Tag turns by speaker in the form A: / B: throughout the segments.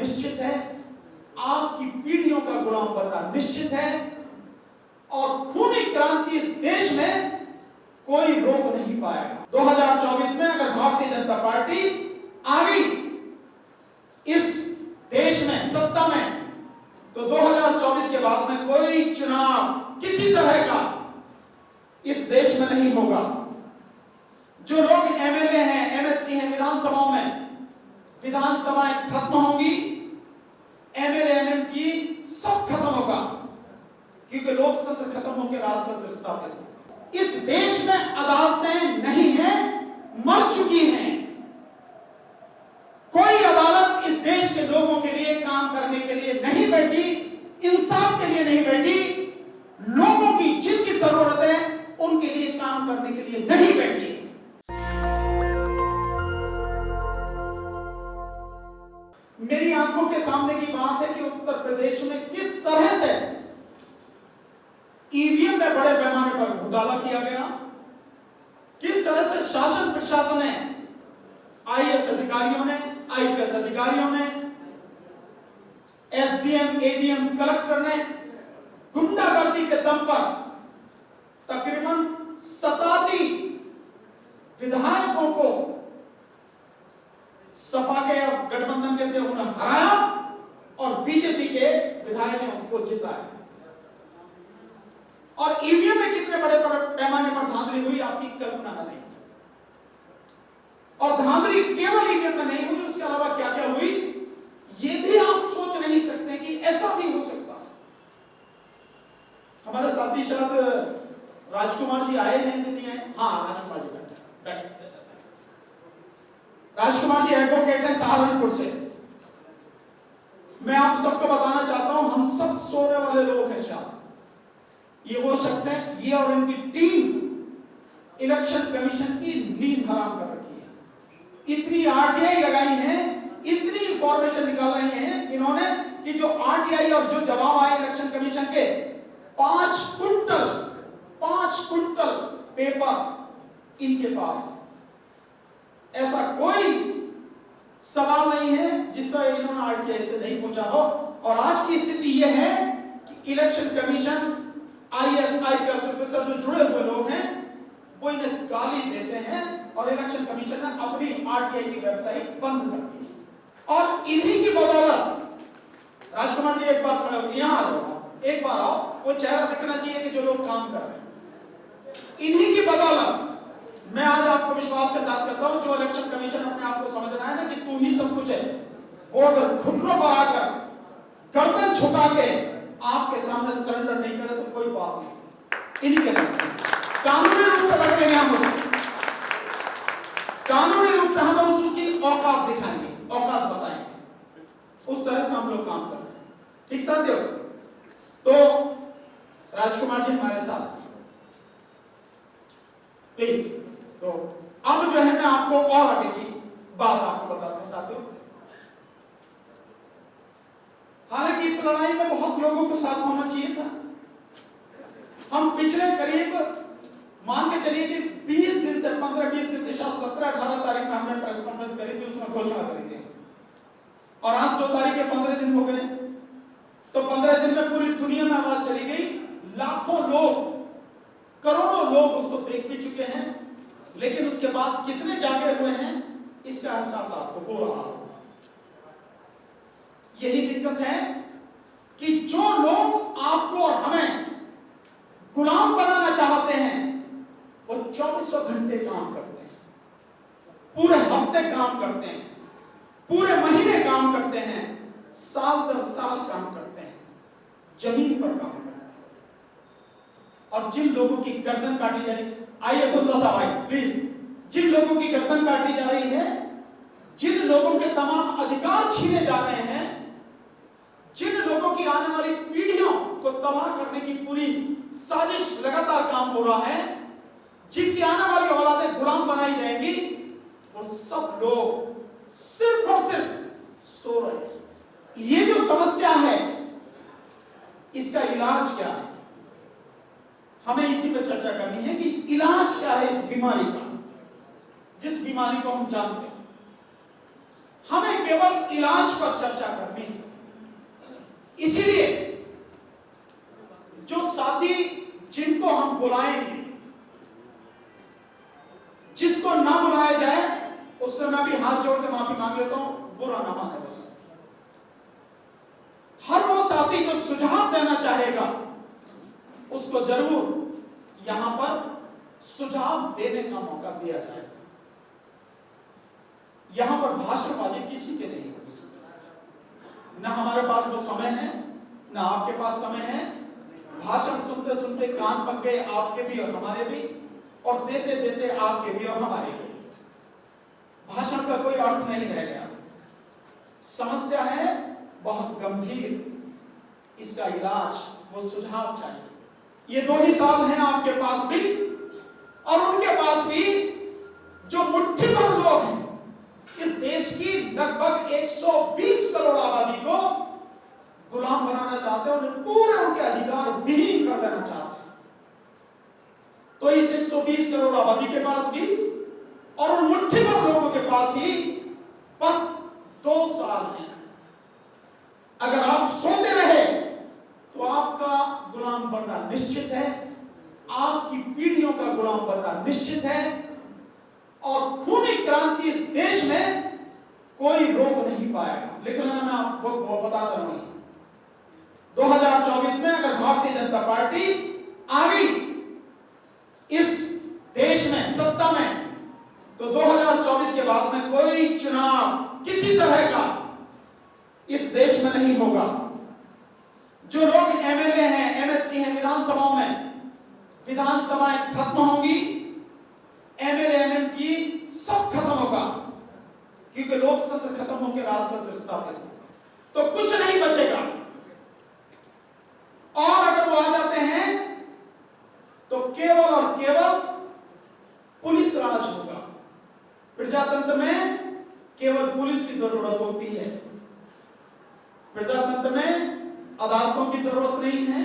A: निश्चित है, आपकी पीढ़ियों का गुलाम बनना निश्चित है, और खूनी क्रांति इस देश में कोई रोक नहीं पाएगा। 2024 में अगर भारतीय जनता पार्टी आ गई इस देश में सत्ता में, तो 2024 के बाद में कोई चुनाव किसी तरह का इस देश में नहीं होगा। जो लोग एमएलए हैं, एमएलसी हैं विधानसभाओं में, विधानसभाएं खत्म होंगी, एमएलए एमएलसी सब खत्म होगा, क्योंकि लोकतंत्र खत्म होकर राजतंत्र स्थापित होगा। इस देश में अदालतें नहीं हैं, मर चुकी हैं। कोई अदालत इस देश के लोगों के लिए काम करने के लिए नहीं बैठी, इंसाफ के लिए नहीं बैठी, लोगों की जिनकी जरूरत है उनके लिए काम करने के लिए नहीं बैठी। मेरी आंखों के सामने की बात है कि उत्तर प्रदेश में किस तरह से ईवीएम में बड़े पैमाने पर घोटाला किया गया, किस तरह से शासन प्रशासन ने, आईएएस अधिकारियों ने, आईपीएस अधिकारियों ने, एसडीएम, एडीएम, कलेक्टर ने गुंडागर्दी के दम पर तकरीबन 87 विधायकों को सपा के गठबंधन के थे उन्हें हराया और बीजेपी के विधायकों को जिताया। और ईवीएम में कितने बड़े पैमाने पर धांधली हुई आपकी कल्पना में नहीं। और धांधली केवल ईवीएम में नहीं हुई, उसके अलावा क्या क्या हुई ये भी आप सोच नहीं सकते कि ऐसा भी हो सकता है। हमारे साथी शायद राजकुमार जी आए हैं कि नहीं आए? हाँ, राजकुमार जी बैठे। राजकुमार जी एडवोकेट हैं सहारनपुर से। मैं आप सबको बताना चाहता हूं, हम सब सोने वाले लोग हैं। शायद ये वो शख्स हैं, ये और इनकी टीम इलेक्शन कमीशन की नींद हराम कर रखी है। इतनी आरटीआई लगाई है, इतनी इंफॉर्मेशन निकाल रही है इन्होंने कि जो आरटीआई और जो जवाब आए इलेक्शन कमीशन के 5 कुंटल पेपर इनके पास। ऐसा कोई सवाल नहीं है जिससे इन्होंने आरटीआई से नहीं पूछा हो। और आज की स्थिति यह है कि election commission, IAS, IPS officer जो जुड़े हुए लोग हैं वो इन्हें गाली देते हैं और इलेक्शन कमीशन ने अपनी आरटीआई की वेबसाइट बंद कर दी है। और इन्हीं की बदौलत, राजकुमार जी एक बार खड़े यहां आ जाओ, एक बार आओ, वो चेहरा दिखना चाहिए कि जो लोग काम कर रहे हैं। इन्हीं की बदौलत मैं आज आपको विश्वास के साथ कहता हूं, जो इलेक्शन कमीशन अपने आप को समझ रहा है ना कि तू ही सब कुछ है, वो अगर घुटनों पर आकर गर्दन झुका के आपके सामने सरेंडर नहीं करे तो कोई बात नहीं। इन्हीं के कानूनी रूप से लड़ेंगे हम उसको, कानूनी रूप से हम उसकी औकात दिखाएंगे, औकात बताएंगे। उस तरह से हम लोग काम कर रहे हैं। ठीक साथियों, तो राजकुमार जी हमारे साथ प्लीज। तो अब जो है मैं आपको और आगे की बात आपको बताता हूं साथियों। हालांकि इस लड़ाई में बहुत लोगों को साथ होना चाहिए था। हम पिछले करीब मान के चलिए कि 20 दिन से 15-20 दिन से शायद 17-18 तारीख में हमने प्रेस कॉन्फ्रेंस करी थी, उसमें घोषणा करी थी। और आज 2 तारीख के 15 दिन हो गए। तो 15 दिन में पूरी दुनिया में आवाज चली गई, लाखों लोग, करोड़ों लोग उसको देख भी चुके हैं, लेकिन उसके बाद कितने जागे हुए हैं इसका एहसास आपको हो रहा है। यही दिक्कत है कि जो लोग आपको और हमें गुलाम बनाना चाहते हैं वो 24 घंटे काम करते हैं, पूरे हफ्ते काम करते हैं, पूरे महीने काम करते हैं, साल दर साल काम करते हैं, जमीन पर काम करते हैं। और जिन लोगों की गर्दन काटी जा रही, आइए तो साहब आइए प्लीज, जिन लोगों की गर्दन काटी जा रही है, जिन लोगों के तमाम अधिकार छीने जा रहे हैं, जिन लोगों की आने वाली पीढ़ियों को तबाह करने की पूरी साजिश लगातार काम हो रहा है, जिनकी आने वाली औलादें गुलाम बनाई जाएंगी, वो सब लोग सिर्फ और सिर्फ सो रहे हैं। ये जो समस्या है इसका इलाज क्या है, हमें इसी पर चर्चा करनी है कि इलाज क्या है इस बीमारी का, जिस बीमारी को हम जानते हैं। हमें केवल इलाज पर चर्चा करनी है। इसीलिए जो साथी जिनको हम बुलाएंगे, जिसको ना बुलाया जाए उससे मैं भी हाथ जोड़ के माफी मांग लेता हूं, बुरा ना माने वो साथी। हर वो साथी जो सुझाव देना चाहेगा उसको जरूर यहां पर सुझाव देने का मौका दिया जाएगा। यहां पर भाषणबाजी किसी के नहीं होगी। ना हमारे पास वो समय है, ना आपके पास समय है। भाषण सुनते सुनते कान पक गए आपके भी और हमारे भी, और देते देते आपके भी और हमारे भी। भाषण का कोई अर्थ नहीं रह गया। समस्या है बहुत गंभीर, इसका इलाज, वो सुझाव चाहिए। ये 2 ही साल हैं आपके पास भी और उनके पास भी, जो मुट्ठी भर लोग हैं इस देश की लगभग 120 करोड़ आबादी को गुलाम बनाना चाहते हैं, उन्हें पूरे उनके अधिकार विहीन कर देना चाहते हैं। तो इस 120 करोड़ आबादी के पास भी और उन मुट्ठी भर लोगों के पास ही बस 2 साल हैं। अगर आप सोते रहे तो आपका गुलाम बनना निश्चित है, आपकी पीढ़ियों का गुलाम बनना निश्चित है, और खूनी क्रांति इस देश में कोई रोक नहीं पाएगा। लेकिन मैं आपको बताता हूं, 2024 में अगर भारतीय जनता पार्टी आ गई इस देश में सत्ता में, तो 2024 के बाद में कोई चुनाव किसी तरह का इस देश में नहीं होगा। जो लोग एमएलए हैं, एमएलसी हैं विधानसभाओं में, विधानसभाएं खत्म होंगी, एमएलए एमएलसी सब खत्म होगा, क्योंकि लोकतंत्र खत्म होकर राजतंत्र स्थापित होगा। तो कुछ नहीं बचेगा। और अगर वो आ जाते हैं तो केवल और केवल पुलिस राज होगा। प्रजातंत्र में केवल पुलिस की जरूरत होती है। प्रजातंत्र में अदालतों की जरूरत नहीं है,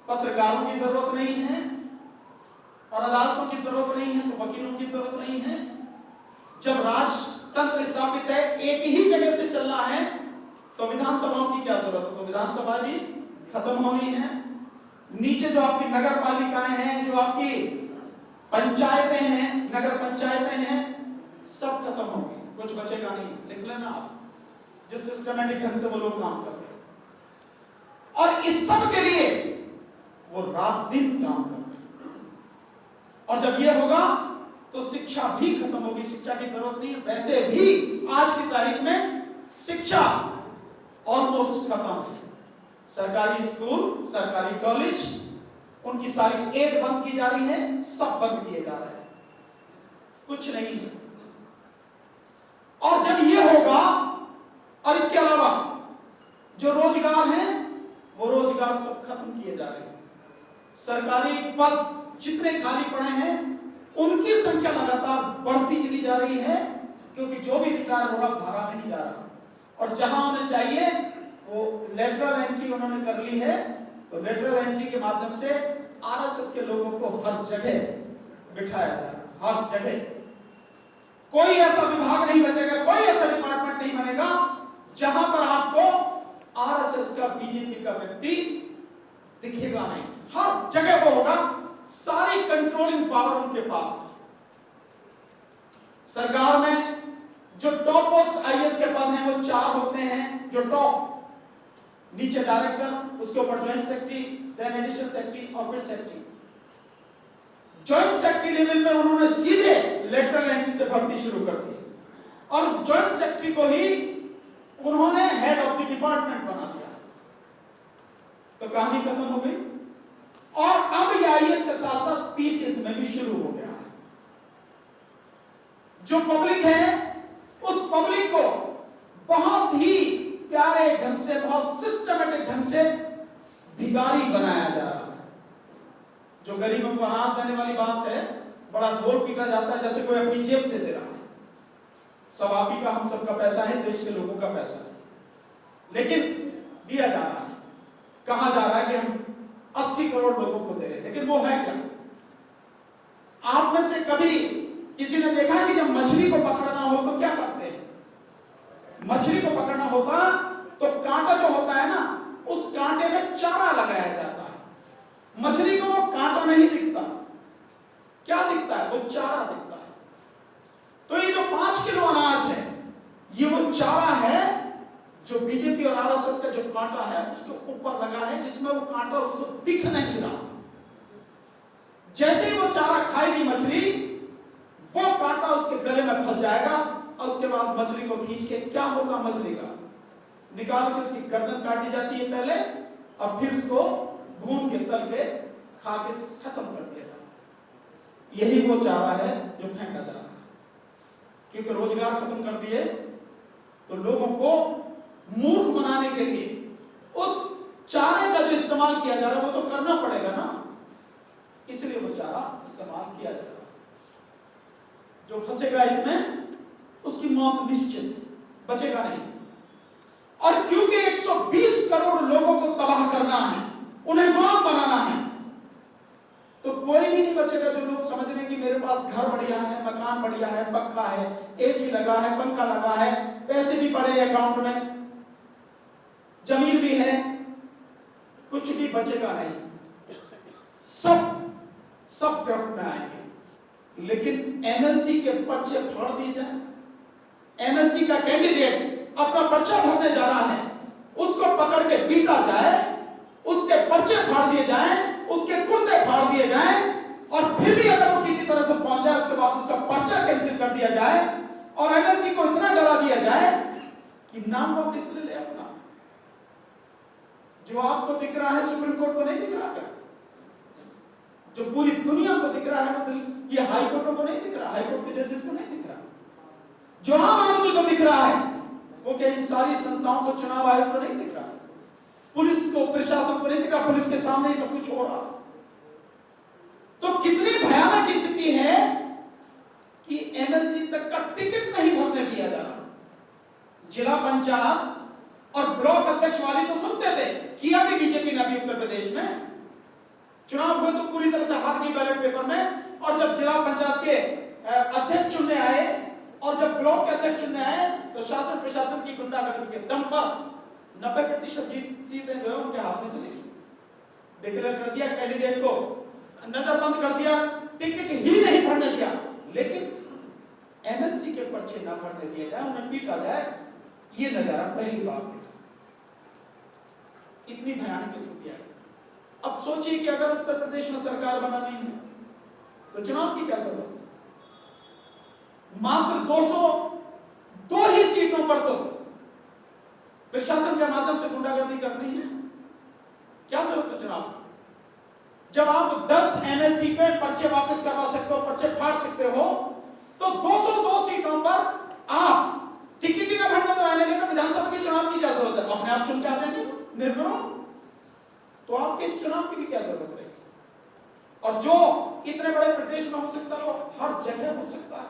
A: पत्रकारों की जरूरत नहीं है, और अदालतों की जरूरत नहीं है तो वकीलों की जरूरत नहीं है। जब राजतंत्र स्थापित है, एक ही जगह से चलना है, तो विधानसभाओं की क्या जरूरत है? तो विधानसभा भी खत्म होनी है। नीचे जो आपकी नगर पालिकाएं हैं, जो आपकी पंचायतें हैं, नगर पंचायतें हैं, सब खत्म होंगी, कुछ बचेगा नहीं। लिख लेना आप, जिस सिस्टमेटिक ढंग से वो लोग काम करते हैं। और इस सब के लिए वो रात दिन काम करते हैं। और जब ये होगा तो शिक्षा भी खत्म होगी। शिक्षा की जरूरत नहीं है। वैसे भी आज की तारीख में शिक्षा ऑलमोस्ट खत्म है। सरकारी स्कूल, सरकारी कॉलेज, उनकी सारी एड बंद की जा रही है, सब बंद किए जा रहे हैं, कुछ नहीं है। और जब ये होगा, और इसके अलावा जो रोजगार हैं वो रोजगार सब खत्म किए जा रहे हैं। सरकारी पद जितने खाली पड़े हैं उनकी संख्या लगातार बढ़ती चली जा रही है, क्योंकि जो भी रिटायर हो रहा भरा नहीं जा रहा। और जहां उन्हें चाहिए वो लेटरल एंट्री उन्होंने कर ली है, तो लेटरल एंट्री के माध्यम से आरएसएस के लोगों को हर जगह बिठाया जा रहा है। हर जगह कोई ऐसा विभाग नहीं बचेगा, कोई ऐसा डिपार्टमेंट नहीं बनेगा जहां पर आपको आरएसएस का, बीजेपी का व्यक्ति दिखेगा नहीं। हर जगह वो होगा, सारी कंट्रोलिंग पावर उनके पास है। सरकार में जो टॉप पोस्ट आईएएस के पद हैं वो 4 होते हैं। जो टॉप, नीचे डायरेक्टर, उसके ऊपर joint secretary, then additional secretary और फिर सेक्रेटरी। ज्वाइंट सेक्रेटरी लेवल में उन्होंने सीधे लेटरल एंट्री से भर्ती शुरू कर दी, और उस ज्वाइंट सेक्रेटरी को ही उन्होंने हेड ऑफ द डिपार्टमेंट बना दिया। तो कहानी खत्म हो गई। और अब ये आईएएस के साथ साथ पीसीएस में भी शुरू हो गया है। जो पब्लिक है उस पब्लिक को बहुत ही प्यारे ढंग से, बहुत सिस्टमेटिक ढंग से भिखारी बनाया जा रहा है। जो गरीबों को अनाज देने वाली बात है, बड़ा ढोल पीटा जाता है जैसे कोई अपनी जेब से दे रहा है। सब आप ही का, हम सबका पैसा है, देश के लोगों का पैसा है, लेकिन दिया जा रहा है। कहा जा रहा है कि हम 80 करोड़ लोगों को दे रहे हैं, लेकिन वो है क्या? आप में से कभी किसी ने देखा है कि जब मछली को पकड़ना हो तो क्या करते हैं? मछली को पकड़ना होगा तो कांटा जो होता है ना, उस कांटे में चारा लगाया जाता है। मछली को वो कांटा नहीं दिखता, क्या दिखता है? वो चारा दिखता है। तो ये जो 5 किलो अनाज है, ये वो चारा है जो बीजेपी और आरएसएस का जो कांटा है उसके ऊपर लगा है, जिसमें वो कांटा उसको दिख नहीं रहा। जैसे ही वो चारा खाएगी मछली, वो कांटा उसके गले में फंस जाएगा और उसके बाद मछली को खींच के क्या होगा? मछली का निकाल के उसकी गर्दन काटी जाती है पहले, और फिर उसको भून के तल के खा के खत्म कर दिया जाता है। यही वो चारा है जो फेंका जा रहा है, क्योंकि रोजगार खत्म कर दिए तो लोगों को मूर्ख बनाने के लिए उस चारे का जो इस्तेमाल किया जा रहा है वो तो करना पड़ेगा ना, इसलिए वो चारा इस्तेमाल किया जा रहा है। जो फंसेगा इसमें उसकी मौत निश्चित है, बचेगा नहीं। और क्योंकि 120 करोड़ लोगों को तबाह करना है, उन्हें गुलाम बनाना है, तो कोई भी नहीं बचेगा। जो लोग समझ रहे हैं कि मेरे पास घर बढ़िया है, मकान बढ़िया है, पक्का है, एसी लगा है, पंखा लगा है, पैसे भी पड़े अकाउंट में, जमीन भी है, कुछ भी बचेगा नहीं। सब गिरफ्त में आएंगे। लेकिन एमएलसी के पर्चे फाड़ दिए जाए, एमएलसी का कैंडिडेट अपना पर्चा भरने जा रहा है, उसको पकड़ के पीटा जाए, उसके पर्चे फाड़ दिए जाए, उसके कुर्ते फाड़ दिए जाए, और फिर भी अगर वो किसी तरह से पहुंच जाए उसके बाद उसका पर्चा कैंसिल कर दिया जाए, और एमएलसी को इतना डरा दिया जाए कि नाम वापस ले ले अपना। जो आपको दिख रहा है सुप्रीम कोर्ट को नहीं दिख रहा क्या? जो पूरी दुनिया को दिख रहा है, ये हाई कोर्टों को नहीं दिख रहा, हाई कोर्ट के जजेस को नहीं दिख रहा। जो आम आदमी को दिख रहा है वो क्या इन सारी संस्थाओं को, चुनाव आयोग को नहीं दिख रहा, पुलिस को, प्रशासन को नहीं दिख रहा, पुलिस के सामने ही सब कुछ हो रहा। तो कितनी भयानक स्थिति है कि एमएलसी तक का टिकट नहीं भरने दिया जा रहा। जिला पंचायत और ब्लॉक अध्यक्ष वाली तो सुनते थे, किया भी बीजेपी ने अभी उत्तर प्रदेश में चुनाव हुए तो पूरी तरह से हार गई बैलेट पेपर में। और जब जिला पंचायत के अध्यक्ष चुनने आए और जब ब्लॉक के अध्यक्ष चुनने आए तो शासन प्रशासन की गुंडागर्दी के दम पर 90% सीटें जो है उनके हाथ में चली गई। डिक्लेयर कर दिया, कैंडिडेट को नजरबंद कर दिया, टिकट ही नहीं भरने दिया। लेकिन एमएलसी के पर्चे ना भरने दिए जाए, उन्हें पीटा जाए, ये नजारा पहली बार देखा। इतनी भयानक स्थिति है। अब सोचिए कि अगर उत्तर प्रदेश में सरकार बनानी है तो चुनाव की क्या जरूरत है? मात्र 202 ही सीटों पर तो प्रशासन के माध्यम से गुंडागर्दी करनी है, क्या जरूरत है चुनाव? जब आप 10 एमएलसी पे पर्चे वापस करवा सकते हो, पर्चे फाड़ सकते हो, तो 202 सीटों पर आप टिकट ही ना भरने दो एमएलए को, विधानसभा के चुनाव की क्या जरूरत है? अपने आप चुन के आ जाएंगे निर्विरोध, तो आपके इस चुनाव की भी क्या जरूरत रहेगी? और जो इतने बड़े प्रदेश में हो सकता है वो हर जगह हो सकता है,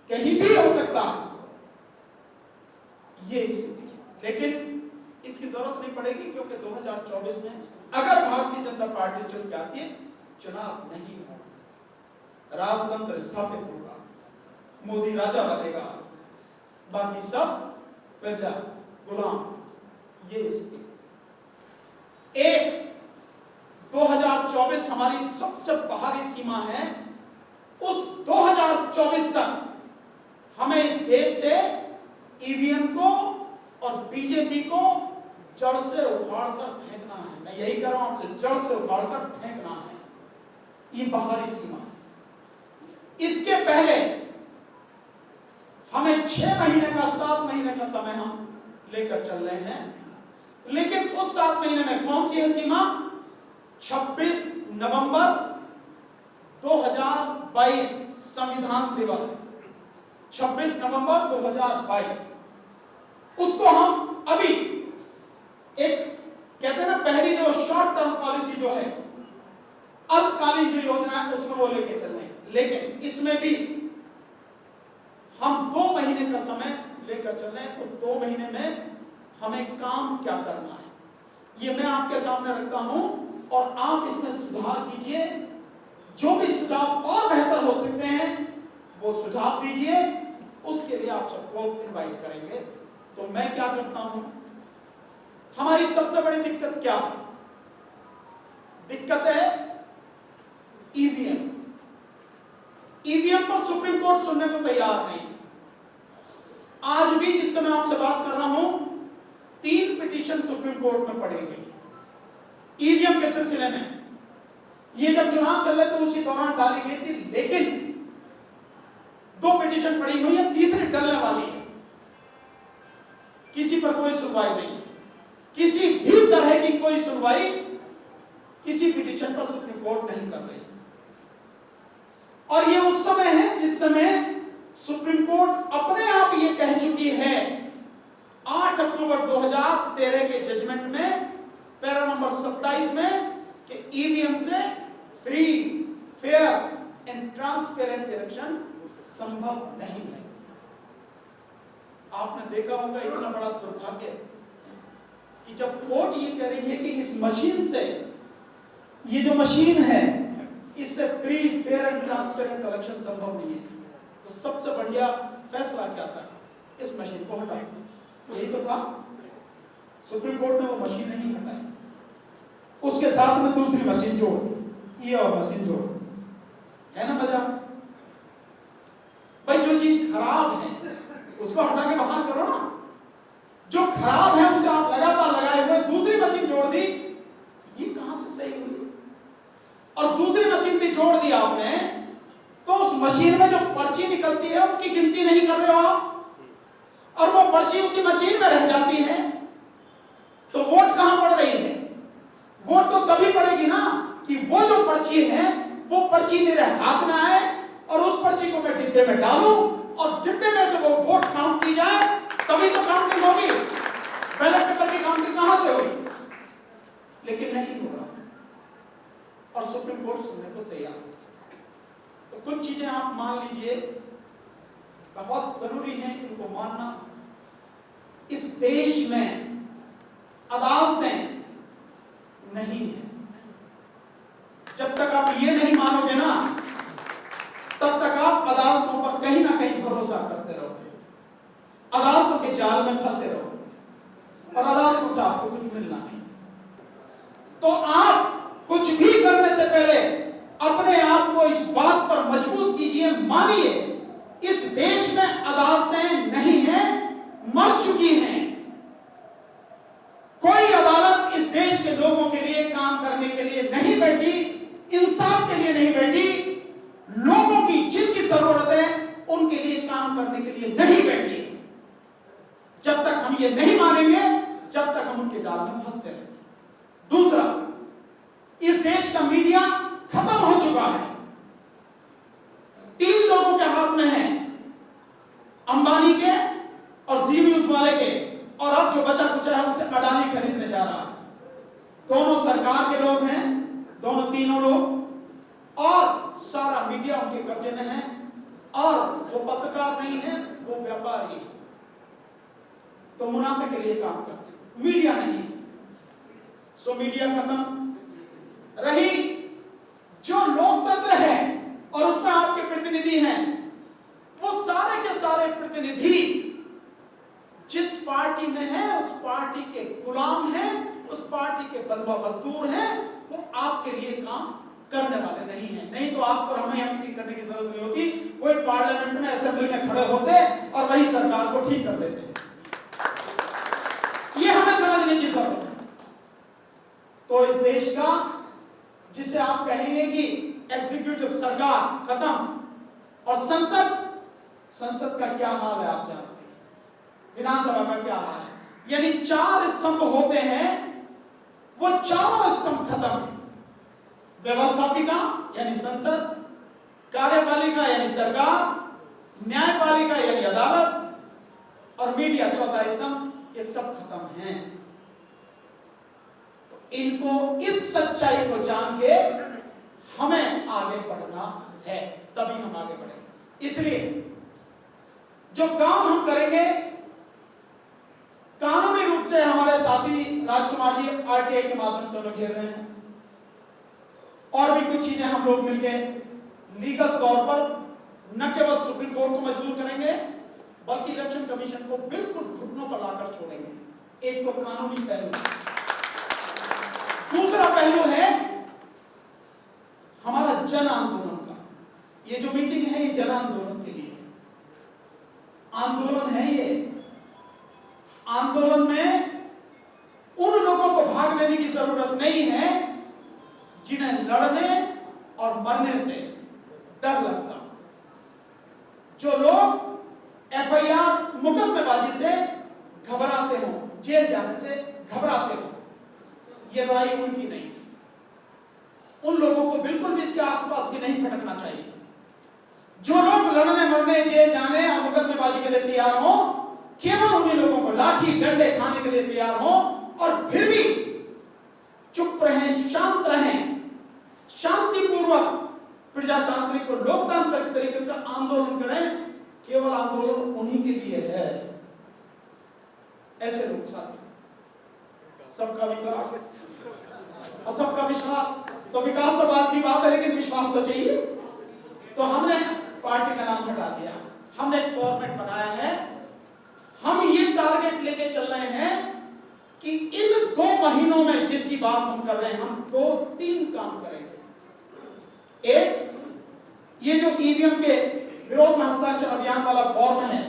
A: कहीं भी हो सकता है, ये स्थिति है। लेकिन इसकी जरूरत नहीं पड़ेगी, क्योंकि 2024 में अगर भारतीय जनता पार्टी चुन के आती है, चुनाव नहीं होगा, राजतंत्र स्थापित होगा, मोदी राजा बनेगा, बाकी सब प्रजा गुलाम। ये स्थिति। एक 2024 हमारी सबसे बाहरी सीमा है, उस 2024 तक हमें इस देश से ईवीएम को और बीजेपी को जड़ से उखाड़कर फेंकना है। मैं यही कह रहा हूं आपसे, जड़ से उखाड़कर फेंकना है, ये बाहरी सीमा है। इसके पहले हमें 6 महीने का, 7 महीने का समय हम लेकर चल रहे हैं। लेकिन उस 7 महीने में कौन सी है सीमा? 26 नवंबर 2022 संविधान दिवस, 26 नवंबर 2022, उसको हम अभी एक कहते हैं ना, पहली जो शॉर्ट टर्म पॉलिसी जो है, अल्पकालीन जो योजना है उसमें वो लेके चल रहे हैं। लेकिन इसमें भी हम 2 महीने का समय लेकर चल रहे हैं। उस 2 महीने में हमें काम क्या करना है, ये मैं आपके सामने रखता हूं, और आप इसमें सुधार कीजिए। जो भी सुझाव और बेहतर हो सकते हैं वो सुझाव दीजिए, उसके लिए आप सबको इनवाइट करेंगे। तो मैं क्या करता हूं, हमारी सबसे बड़ी दिक्कत क्या है? दिक्कत है ईवीएम। ईवीएम पर सुप्रीम कोर्ट सुनने को तैयार नहीं। आज भी जिस समय आपसे बात कर रहा हूं, 3 पिटीशन सुप्रीम कोर्ट में पड़ी गई ईवीएम के सिलसिले में। ये जब चुनाव चल रहे थे उसी दौरान डाली गई थी, लेकिन 2 पिटीशन पड़ी हुई है, तीसरी डलने वाली है। किसी पर कोई सुनवाई नहीं, किसी भी तरह की कोई सुनवाई किसी पिटीशन पर सुप्रीम कोर्ट नहीं कर रही। और ये उस समय है जिस समय सुप्रीम कोर्ट अपने आप ये कह चुकी है 8 अक्टूबर 2013 के जजमेंट में पैरा नंबर 27 में कि ईवीएम से free, fair and transparent election संभव नहीं है। आपने देखा होगा इतना बड़ा दुर्भाग्य कि जब कोर्ट ये कह रही है कि इस मशीन से, ये जो मशीन है इससे free, fair and transparent election संभव नहीं है, तो सबसे बढ़िया फैसला क्या था? इस मशीन को हटाओ। यही तो था। सुप्रीम कोर्ट ने वो मशीन नहीं हटाई, उसके साथ में दूसरी मशीन जोड़ दी, ये और मशीन जोड़ दी। है ना मजाक? भाई जो चीज खराब है उसको हटा के बाहर करो ना। जो खराब है उसे आप लगातार लगाए हुए दूसरी मशीन जोड़ दी, ये कहां से सही हुई? और दूसरी मशीन भी जोड़ दी आपने, तो उस मशीन में जो पर्ची निकलती है उनकी गिनती नहीं कर रहे हो आप, और वो पर्ची उसी मशीन में रह जाती है, तो वोट कहां पड़ रही है? वोट तो तभी पड़ेगी ना कि वो जो पर्ची है वो पर्ची मेरे हाथ में आए और उस पर्ची को मैं डिब्बे में डालूं और डिब्बे में से वो वोट काउंट की जाए, तभी तो काउंटिंग होगी। बैलेट पेपर की काउंटिंग कहां से होगी? लेकिन नहीं हो रहा, और सुप्रीम कोर्ट सुनने को तैयार। तो कुछ चीजें आप मान लीजिए, बहुत जरूरी है इनको मानना। इस देश में अदालतें नहीं है। जब तक आप ये नहीं मानोगे ना, तब तक आप अदालतों पर कहीं ना कहीं भरोसा करते रहोगे, अदालतों के जाल में फंसे रहोगे, और अदालतों से आपको कुछ मिलना नहीं। तो आप कुछ भी करने से पहले अपने आप को इस बात पर मजबूत कीजिए, मानिए इस देश में अदालतें नहीं हैं, मर चुकी हैं। कोई अदालत इस देश के लोगों के लिए काम करने के लिए नहीं बैठी, इंसाफ के लिए नहीं बैठी, लोगों की जिनकी जरूरत है उनके लिए काम करने के लिए नहीं बैठी। जब तक हम ये नहीं मानेंगे, जब तक हम उनके जाल में फंसते रहेंगे। दूसरा, इस देश का मीडिया खत्म हो चुका है। 3 लोगों के हाथ में है, अंबानी के और जी न्यूज वाले के, और अब जो बचा कुचा है उससे अडानी खरीदने जा रहा है। दोनों सरकार के लोग हैं, दोनों तीनों लोग, और सारा मीडिया उनके कब्जे में है, और वो पत्रकार नहीं है, वो व्यापारी है, तो मुनाफे के लिए काम करते हैं, मीडिया नहीं। सो मीडिया खत्म। रही जो लोकतंत्र है और उसमें आपके प्रतिनिधि हैं, वो सारे के सारे प्रतिनिधि जिस पार्टी में है उस पार्टी के गुलाम हैं, उस पार्टी के बंधुआ मजदूर हैं, वो आपके लिए काम करने वाले नहीं हैं। नहीं तो आपको हमें मीटिंग करने की जरूरत नहीं होती, वो पार्लियामेंट में, असेंबली में खड़े होते और वही सरकार को ठीक कर देते। ये हमें समझने की जरूरत है। तो इस देश का, जिसे आप कहेंगे कि एग्जीक्यूटिव सरकार खत्म, और संसद का क्या हाल है आप जानते हैं, विधानसभा का क्या हाल है। यानी 4 स्तंभ होते हैं, वो चारों स्तंभ खत्म है। व्यवस्थापिका यानी संसद, कार्यपालिका यानी सरकार, न्यायपालिका यानी अदालत, और मीडिया चौथा स्तंभ, ये सब खत्म हैं। तो इनको, इस सच्चाई को जान के हमें आगे बढ़ना है, तभी हम आगे बढ़ेंगे। इसलिए जो काम हम करेंगे, कानूनी रूप से हमारे साथी राजकुमार जी आरटीआई के माध्यम से उन्हें घेर रहे हैं, और भी कुछ चीजें हम लोग मिलकर लीगल तौर पर न केवल सुप्रीम कोर्ट को मजबूर करेंगे, बल्कि इलेक्शन कमीशन को बिल्कुल घुटनों पर लाकर छोड़ेंगे। एक तो कानूनी पहलू, दूसरा पहलू है हमारा जन आंदोलन का। ये जो मीटिंग है ये जन आंदोलन के लिए आंदोलन है। ये आंदोलन में उन लोगों को भाग लेने की जरूरत नहीं है जिन्हें लड़ने और मरने से डर लगता। जो लोग एफआईआर मुकदमेबाजी से घबराते हो, जेल जाने से घबराते हो, ये लड़ाई उनकी नहीं है। उन लोगों को बिल्कुल भी इसके आसपास भी नहीं भटकना चाहिए। जो लोग लड़ने मरने जेल जाने और मुकदमेबाजी के लिए तैयार हो, केवल उन्हीं लोगों को लाठी डंडे खाने के लिए तैयार हो और फिर भी चुप रहें, शांत रहें, शांतिपूर्वक प्रजातांत्रिक और लोकतांत्रिक तरीके से आंदोलन करें। केवल आंदोलन उन्हीं के लिए है। ऐसे लोग साथी, सबका विकास और सबका विश्वास। तो विकास तो बात की बात है, लेकिन विश्वास तो चाहिए। तो हमने पार्टी का नाम हटा दिया, हमने एक फॉर्मेट बनाया है। हम ये टारगेट लेके चल रहे हैं कि इन 2 महीनों में जिसकी बात हम कर रहे हैं, हम 2-3 काम करेंगे। एक, ये जो ईवीएम के विरोध में हस्ताक्षर अभियान वाला फॉर्म है,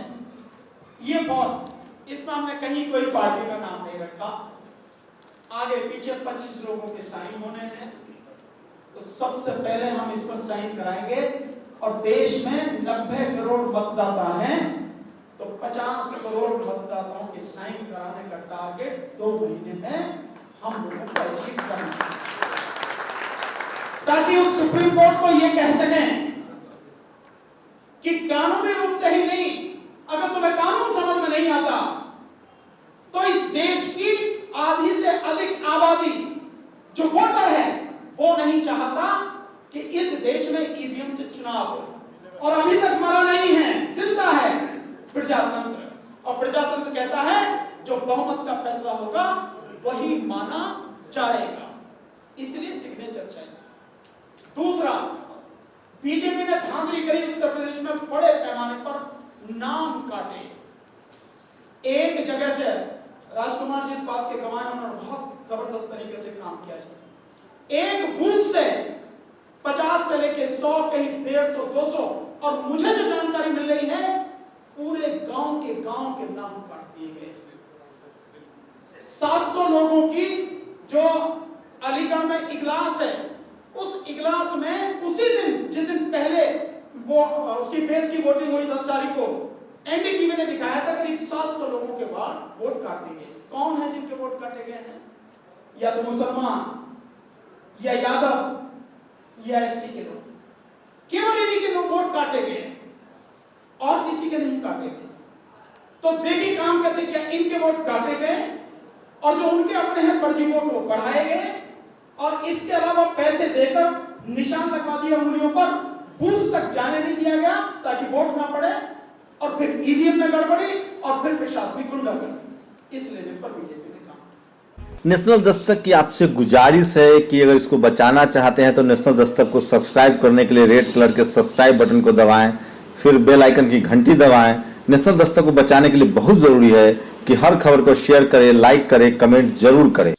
A: ये फॉर्म, इसमें हमने कहीं कोई पार्टी का नाम नहीं रखा। आगे पीछे 25 लोगों के साइन होने हैं। तो सबसे पहले हम इस पर साइन कराएंगे। और देश में 90 करोड़ मतदाता हैं, तो 50 करोड़ मतदाताओं के साइन कराने का टारगेट 2 महीने में हम लोगों को अचीव करना है, ताकि उस सुप्रीम कोर्ट को यह कह सकें कि कानूनी रूप से ही नहीं, अगर तुम्हें कानून समझ में नहीं आता तो इस देश की आधी से अधिक आबादी जो वोटर है वो नहीं चाहता कि इस देश में ईवीएम से चुनाव हो। और अभी तक मरा नहीं है, जिंदा है प्रजातंत्र। और प्रजातंत्र कहता है जो बहुमत का फैसला होगा वही माना जाएगा। इसलिए सिग्नेचर चाहिए। दूसरा, बीजेपी ने धांधली करी, उत्तर प्रदेश में बड़े पैमाने पर नाम काटे। एक जगह से राजकुमार जिस बात के गवाह हैं, उन्होंने बहुत जबरदस्त तरीके से काम किया है। एक बूथ से 50 से लेके 100, कहीं 150, 200, और मुझे जो जानकारी मिल रही है पूरे गांव के नाम काट दिए गए। 700 लोगों की जो अलीगढ़ में इजलास है, उस इजलास में उसी दिन, जिस दिन पहले वो उसकी फेस की वोटिंग हुई 10 तारीख को, एनडीटीवी ने दिखाया था करीब 700 लोगों के बाद वोट काटे गए। कौन है जिनके वोट काटे गए हैं? या तो मुसलमान, या यादव, या एससी के लोग। केवल इन्हीं के लोग वोट काटे गए और किसी के नहीं काटे गए। तो देखिए काम कैसे किया। इनके वोट काटे गए और जो उनके अपने हैं फर्जी वोट वो बढ़ाए गए, और इसके अलावा पैसे देकर निशान लगवा दिए उंगलियों पर, बूथ तक जाने नहीं दिया गया ताकि वोट ना पड़े, और फिर ईवीएम में गड़बड़ी, और फिर प्रशासनिक गुंडागर्दी। इस लेवल पर बीजेपी ने काम किया।
B: नेशनल दस्तक की आपसे गुजारिश है कि अगर इसको बचाना चाहते हैं तो नेशनल दस्तक को सब्सक्राइब करने के लिए रेड कलर के सब्सक्राइब बटन को दबाएं, फिर बेल आइकन की घंटी दबाएं। नेशनल दस्तक को बचाने के लिए बहुत जरूरी है कि हर खबर को शेयर करें, लाइक करें, कमेंट जरूर करें।